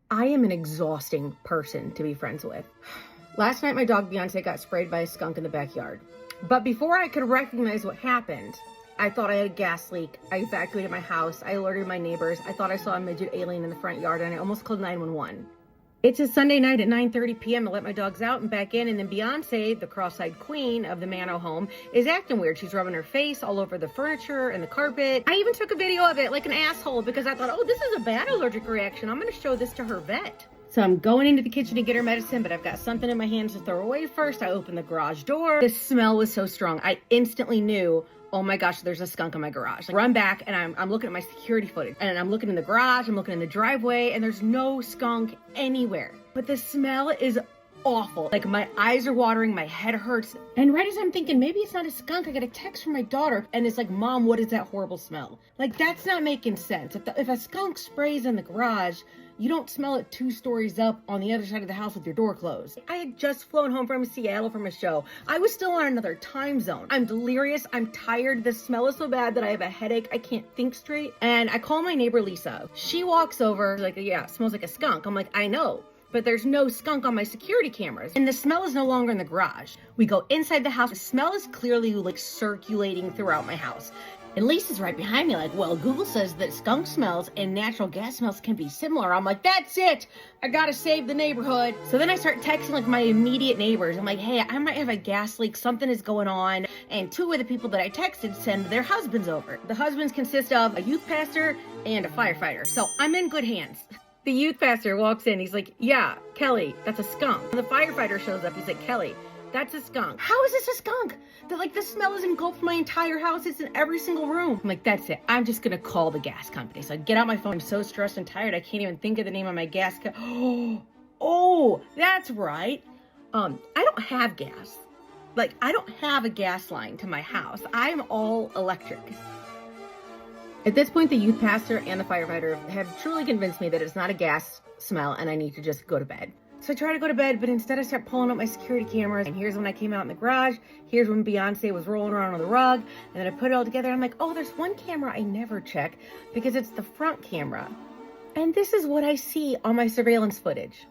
I am an exhausting person to be friends with. Last night, my dog Beyonce got sprayed by a skunk in the backyard. But before I could recognize what happened, I thought I had a gas leak. I evacuated my house. I alerted my neighbors. I thought I saw a midget alien in the front yard, and I almost called 911. It's a Sunday night at 9:30 p.m. I let my dogs out and back in, and then Beyonce, the cross-eyed queen of the Mano home, is acting weird. She's rubbing her face all over the furniture and the carpet. I even took a video of it like an asshole because I thought, oh, this is a bad allergic reaction. I'm going to show this to her vet. So I'm going into the kitchen to get her medicine, but I've got something in my hands to throw away first. I open the garage door. The smell was so strong. I instantly knew, oh my gosh, there's a skunk in my garage. I run back and I'm looking at my security footage, and I'm looking in the garage, I'm looking in the driveway, and there's no skunk anywhere. But the smell is awful. Like, my eyes are watering, my head hurts. And right as I'm thinking, maybe it's not a skunk, I get a text from my daughter, and it's like, Mom, what is that horrible smell? Like, that's not making sense. If a skunk sprays in the garage, you don't smell it 2 stories up on the other side of the house with your door closed. I had just flown home from Seattle from a show. I was still on another time zone. I'm delirious. I'm tired. The smell is so bad that I have a headache. I can't think straight. And I call my neighbor, Lisa. She walks over like, yeah, it smells like a skunk. I'm like, I know, but there's no skunk on my security cameras. And the smell is no longer in the garage. We go inside the house. The smell is clearly like circulating throughout my house. And Lisa's right behind me like, well, Google says that skunk smells and natural gas smells can be similar. I'm like, that's it. I gotta save the neighborhood. So then I start texting like my immediate neighbors. I'm like, hey, I might have a gas leak. Something is going on. And 2 of the people that I texted send their husbands over. The husbands consist of a youth pastor and a firefighter. So I'm in good hands. The youth pastor walks in. He's like, yeah, Kelly, that's a skunk. And the firefighter shows up. He's like, Kelly, that's a skunk. How is this a skunk? The smell has engulfed my entire house. It's in every single room. I'm like, that's it. I'm just gonna call the gas company. So I get out my phone. I'm so stressed and tired. I can't even think of the name of my gas Oh, that's right. I don't have gas. Like, I don't have a gas line to my house. I'm all electric. At this point, the youth pastor and the firefighter have truly convinced me that it's not a gas smell and I need to just go to bed. So I try to go to bed, but instead I start pulling up my security cameras. And here's when I came out in the garage. Here's when Beyonce was rolling around on the rug. And then I put it all together. I'm like, oh, there's one camera I never check because it's the front camera. And this is what I see on my surveillance footage.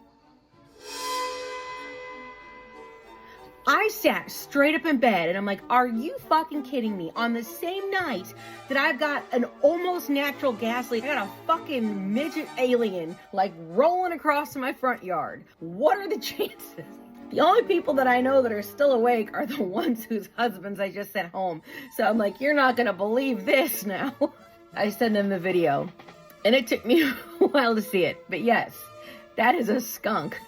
I sat straight up in bed and I'm like, are you fucking kidding me? On the same night that I've got an almost natural gas leak, I got a fucking midget alien like rolling across my front yard. What are the chances? The only people that I know that are still awake are the ones whose husbands I just sent home. So I'm like, you're not gonna believe this now. I sent them the video and it took me a while to see it, but yes, that is a skunk.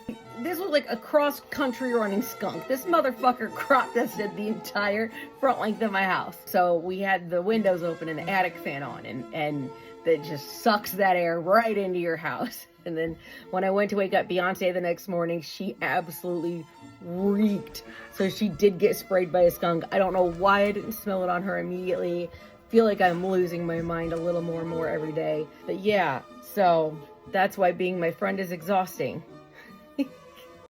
This was like a cross-country running skunk. This motherfucker crop dusted the entire front length of my house. So we had the windows open and the attic fan on, and that just sucks that air right into your house. And then when I went to wake up Beyonce the next morning, she absolutely reeked. So she did get sprayed by a skunk. I don't know why I didn't smell it on her immediately. Feel like I'm losing my mind a little more and more every day. But yeah, so that's why being my friend is exhausting.